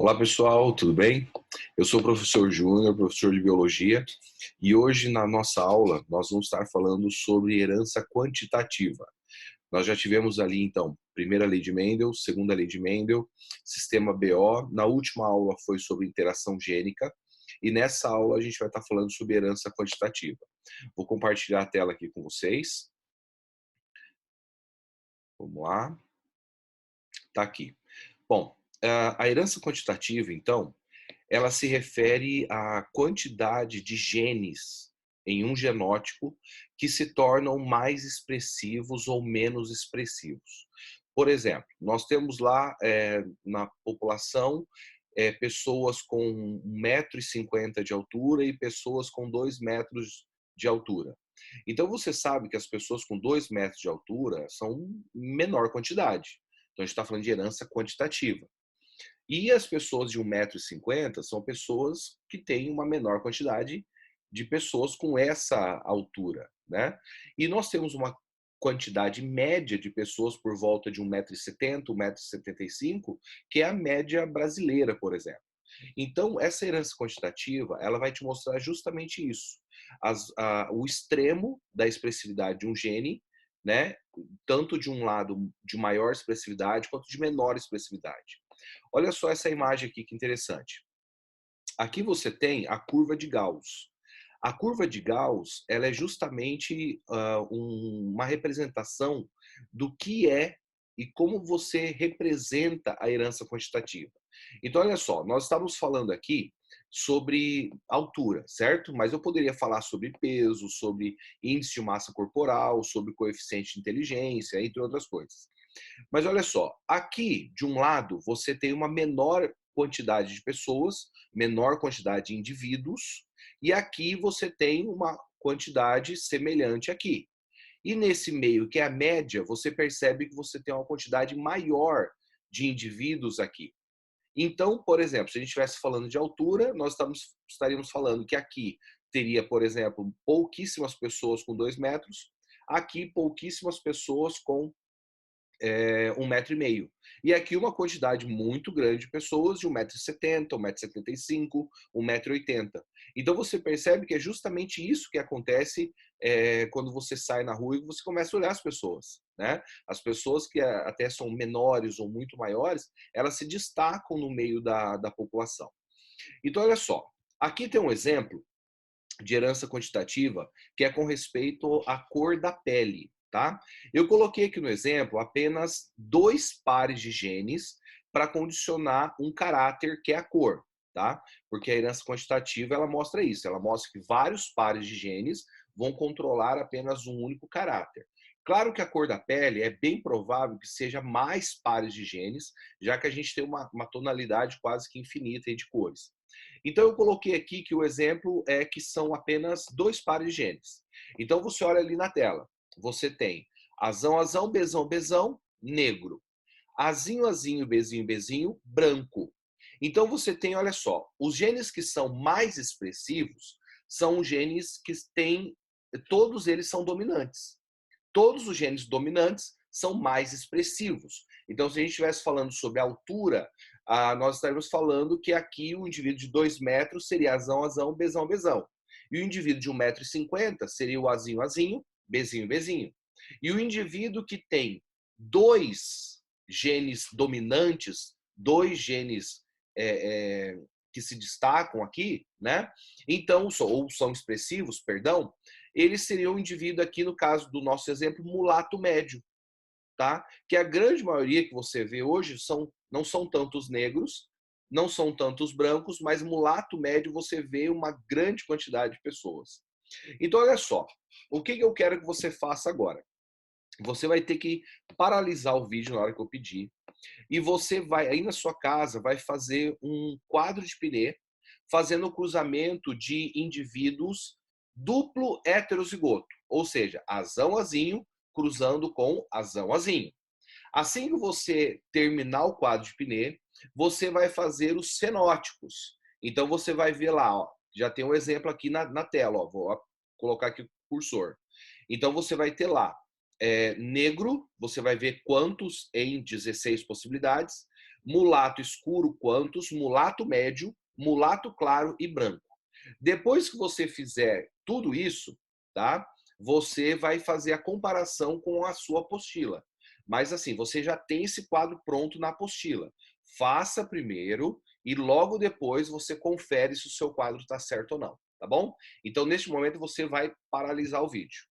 Olá pessoal, tudo bem? Eu sou o professor Júnior, professor de Biologia, e hoje na nossa aula nós vamos estar falando sobre herança quantitativa. Nós já tivemos ali então, primeira lei de Mendel, segunda lei de Mendel, sistema BO, na última aula foi sobre interação gênica, e nessa aula a gente vai estar falando sobre herança quantitativa. Vou compartilhar a tela aqui com vocês. Vamos lá. Tá aqui. Bom, a herança quantitativa, então, ela se refere à quantidade de genes em um genótipo que se tornam mais expressivos ou menos expressivos. Por exemplo, nós temos lá na população pessoas com 1,50 m de altura e pessoas com 2 metros de altura. Então você sabe que as pessoas com 2 metros de altura são menor quantidade. Então a gente está falando de herança quantitativa. E as pessoas de 1,50 m são pessoas que têm uma menor quantidade de pessoas com essa altura, né? E nós temos uma quantidade média de pessoas por volta de 1,70 m, 1,75 m, que é a média brasileira, por exemplo. Então, essa herança quantitativa, ela vai te mostrar justamente isso. O extremo da expressividade de um gene, né? Tanto de um lado de maior expressividade quanto de menor expressividade. Olha só essa imagem aqui que interessante. Aqui você tem a curva de Gauss. A curva de Gauss, ela é justamente uma representação do que é e como você representa a herança quantitativa. Então, olha só, nós estamos falando aqui sobre altura, certo? Mas eu poderia falar sobre peso, sobre índice de massa corporal, sobre coeficiente de inteligência, entre outras coisas. Mas olha só, aqui de um lado você tem uma menor quantidade de pessoas, menor quantidade de indivíduos, e aqui você tem uma quantidade semelhante aqui. E nesse meio, que é a média, você percebe que você tem uma quantidade maior de indivíduos aqui. Então, por exemplo, se a gente estivesse falando de altura, nós estaríamos falando que aqui teria, por exemplo, pouquíssimas pessoas com 2 metros, aqui pouquíssimas pessoas com 1,5 m. E aqui uma quantidade muito grande de pessoas de 1,70 m, 1,75 m, 1,80 m. Então você percebe que é justamente isso que acontece quando você sai na rua e você começa a olhar as pessoas, né? As pessoas que até são menores ou muito maiores, elas se destacam no meio da população. Então olha só, aqui tem um exemplo de herança quantitativa que é com respeito à cor da pele. Tá? Eu coloquei aqui no exemplo apenas 2 pares de genes para condicionar um caráter que é a cor, tá? Porque a herança quantitativa ela mostra isso, ela mostra que vários pares de genes vão controlar apenas um único caráter. Claro que a cor da pele é bem provável que seja mais pares de genes, já que a gente tem uma tonalidade quase que infinita de cores. Então eu coloquei aqui que o exemplo é que são apenas 2 pares de genes. Então você olha ali na tela. Você tem azão, azão, bezão, bezão, negro. Azinho, azinho, bezinho, bezinho, branco. Então você tem, olha só, os genes que são mais expressivos são genes que têm, todos eles são dominantes. Todos os genes dominantes são mais expressivos. Então, se a gente estivesse falando sobre a altura, nós estaríamos falando que aqui o indivíduo de 2 metros seria azão, azão, bezão, bezão. E o indivíduo de 1,50 m seria o azinho, azinho, bezinho, bezinho. E o indivíduo que tem 2 genes dominantes, 2 genes que se destacam aqui, né? Então, ou são expressivos, perdão, eles seriam um indivíduo aqui, no caso do nosso exemplo, mulato médio, tá? Que a grande maioria que você vê hoje não são tantos negros, não são tantos brancos, mas mulato médio você vê uma grande quantidade de pessoas. Então, olha só, o que eu quero que você faça agora? Você vai ter que paralisar o vídeo na hora que eu pedir, e você vai, aí na sua casa, vai fazer um quadro de Pinet, fazendo o cruzamento de indivíduos duplo heterozigoto, ou seja, azão, azinho, cruzando com azão, azinho. Assim que você terminar o quadro de Pinet, você vai fazer os fenótipos. Então você vai ver lá, ó, já tem um exemplo aqui na tela, ó, vou colocar aqui o cursor. Então você vai ter lá negro, você vai ver quantos em 16 possibilidades. Mulato escuro, quantos? Mulato médio, mulato claro e branco. Depois que você fizer tudo isso, tá? Você vai fazer a comparação com a sua apostila. Mas assim, você já tem esse quadro pronto na apostila. Faça primeiro e logo depois você confere se o seu quadro está certo ou não, tá bom? Então, neste momento, você vai paralisar o vídeo.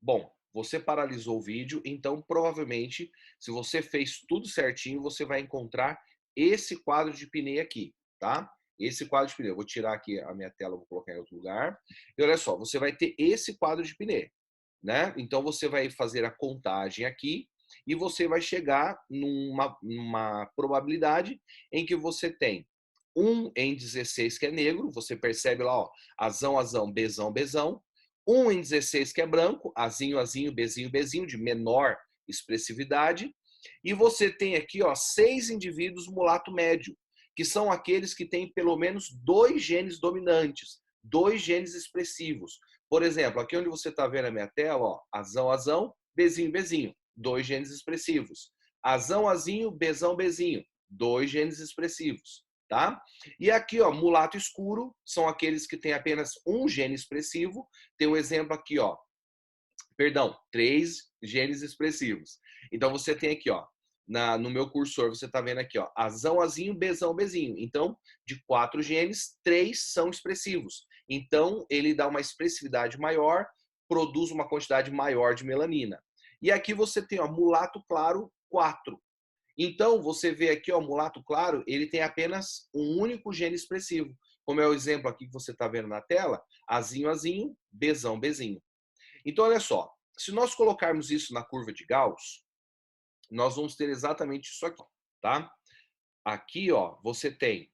Bom, você paralisou o vídeo, então provavelmente, se você fez tudo certinho, você vai encontrar esse quadro de pneu aqui, tá? Esse quadro de pneu. Eu vou tirar aqui a minha tela, vou colocar em outro lugar. E olha só, você vai ter esse quadro de pneu, né? Então você vai fazer a contagem aqui e você vai chegar numa probabilidade em que você tem 1 em 16 que é negro, você percebe lá, ó, azão, azão, bezão, bezão. 1 em 16 que é branco, azinho, azinho, bezinho, bezinho, de menor expressividade. E você tem aqui, ó, 6 indivíduos mulato médio, que são aqueles que têm pelo menos 2 genes dominantes, 2 genes expressivos. Por exemplo, aqui onde você está vendo a minha tela, ó, azão, azão, bezinho, bezinho, 2 genes expressivos. Azão, azinho, bezão, bezinho, 2 genes expressivos, tá? E aqui, ó, mulato escuro, são aqueles que têm apenas um gene expressivo. Tem um exemplo aqui, ó, perdão, 3 genes expressivos. Então você tem aqui, ó, no meu cursor, você está vendo aqui, ó, azão, azinho, bezão, bezinho. Então, de 4 genes, 3 são expressivos. Então, ele dá uma expressividade maior, produz uma quantidade maior de melanina. E aqui você tem, ó, mulato claro, 4. Então, você vê aqui, ó, o mulato claro, ele tem apenas um único gene expressivo. Como é o exemplo aqui que você está vendo na tela, azinho, azinho, bezão, bezinho. Então, olha só, se nós colocarmos isso na curva de Gauss, nós vamos ter exatamente isso aqui, tá? Aqui, ó, você tem,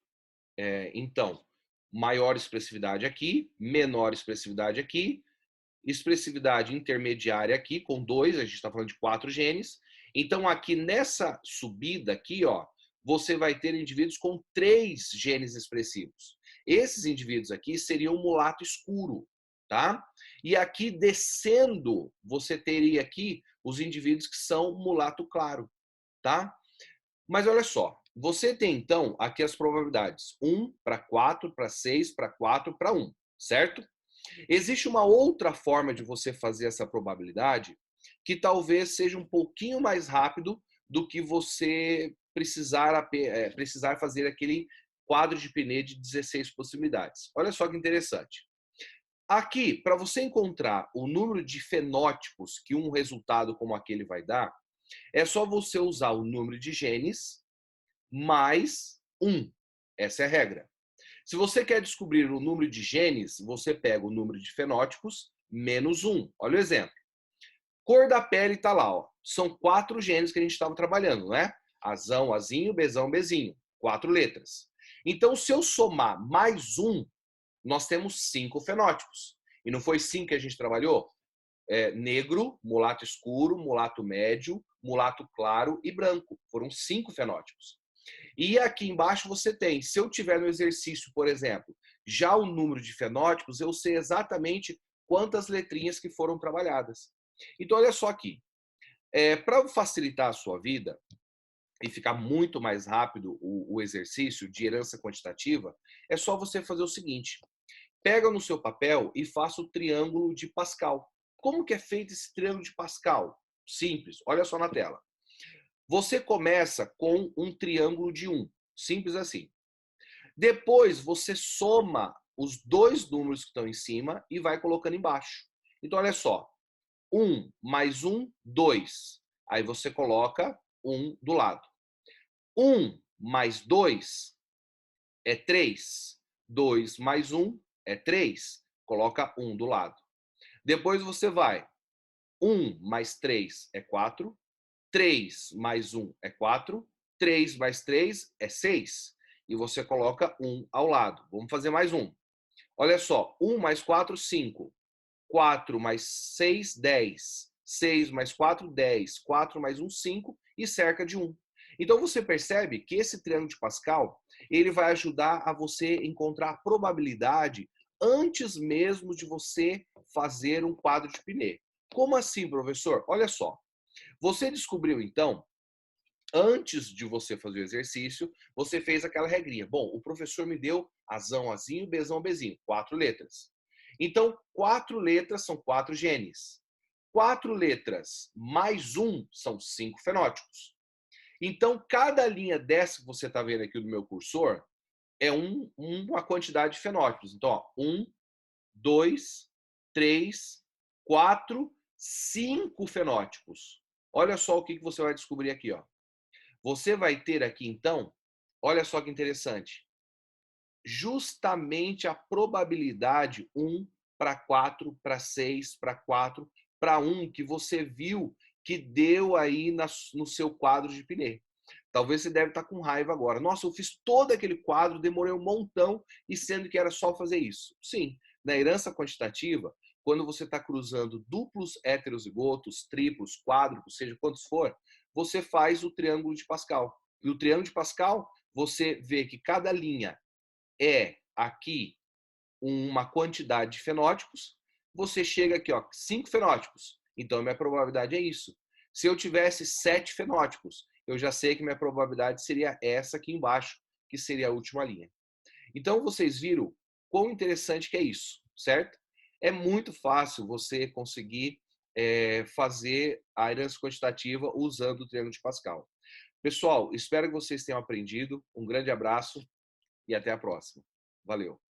então, maior expressividade aqui, menor expressividade aqui, expressividade intermediária aqui, com 2, a gente está falando de 4 genes. Então, aqui nessa subida aqui, ó, você vai ter indivíduos com 3 genes expressivos. Esses indivíduos aqui seriam mulato escuro, tá? E aqui descendo, você teria aqui os indivíduos que são mulato claro, tá? Mas olha só, você tem então aqui as probabilidades: 1 para 4, para 6, para 4, para 1, certo? Existe uma outra forma de você fazer essa probabilidade que talvez seja um pouquinho mais rápido do que você precisar fazer aquele quadro de Pinet de 16 possibilidades. Olha só que interessante. Aqui, para você encontrar o número de fenótipos que um resultado como aquele vai dar, é só você usar o número de genes mais 1. Essa é a regra. Se você quer descobrir o número de genes, você pega o número de fenótipos menos 1. Olha o exemplo. Cor da pele está lá, ó. São 4 genes que a gente estava trabalhando, não é? Azão, azinho, bezão, bezinho. 4 letras. Então, se eu somar mais 1, nós temos 5 fenótipos. E não foi 5 que a gente trabalhou? Negro, mulato escuro, mulato médio, mulato claro e branco. Foram 5 fenótipos. E aqui embaixo você tem, se eu tiver no exercício, por exemplo, já o número de fenótipos, eu sei exatamente quantas letrinhas que foram trabalhadas. Então, olha só aqui. Para facilitar a sua vida e ficar muito mais rápido o exercício de herança quantitativa, é só você fazer o seguinte. Pega no seu papel e faça o triângulo de Pascal. Como que é feito esse triângulo de Pascal? Simples, olha só na tela. Você começa com um triângulo de 1, simples assim. Depois você soma os 2 números que estão em cima e vai colocando embaixo. Então, olha só, 1 mais 1, 2. Aí você coloca 1 do lado. 1 mais 2 é 3. 2 mais 1 é 3. Coloca 1 do lado. Depois você vai. 1 mais 3 é 4. 3 mais 1 é 4. 3 mais 3 é 6. E você coloca 1 ao lado. Vamos fazer mais um. Olha só. 1 mais 4, 5. 4 mais 6, 10. 6 mais 4, 10. 4 mais 1, 5. E cerca de 1. Então você percebe que esse triângulo de Pascal, ele vai ajudar a você encontrar a probabilidade antes mesmo de você fazer um quadro de Pinet. Como assim, professor? Olha só. Você descobriu, então, antes de você fazer o exercício, você fez aquela regrinha. Bom, o professor me deu azão, azinho, bezão, bezinho, 4 letras. Então, 4 letras são 4 genes. 4 letras mais 1 são 5 fenótipos. Então, cada linha dessa que você está vendo aqui do meu cursor é uma quantidade de fenótipos. Então, ó, 1, 2, 3, 4, 5 fenótipos. Olha só o que você vai descobrir aqui, ó. Você vai ter aqui, então, olha só que interessante, justamente a probabilidade 1 para 4, para 6, para 4, para 1, que você viu que deu aí no seu quadro de Pinet. Talvez você deve estar com raiva agora. Nossa, eu fiz todo aquele quadro, demorei um montão, e sendo que era só fazer isso. Sim, na herança quantitativa, quando você está cruzando duplos heterozigotos, triplos, quádruplos, seja quantos for, você faz o triângulo de Pascal. E o triângulo de Pascal, você vê que cada linha é aqui uma quantidade de fenótipos, você chega aqui, ó, 5 fenótipos. Então, minha probabilidade é isso. Se eu tivesse 7 fenótipos, eu já sei que minha probabilidade seria essa aqui embaixo, que seria a última linha. Então, vocês viram quão interessante que é isso, certo? É muito fácil você conseguir fazer a herança quantitativa usando o triângulo de Pascal. Pessoal, espero que vocês tenham aprendido. Um grande abraço e até a próxima. Valeu!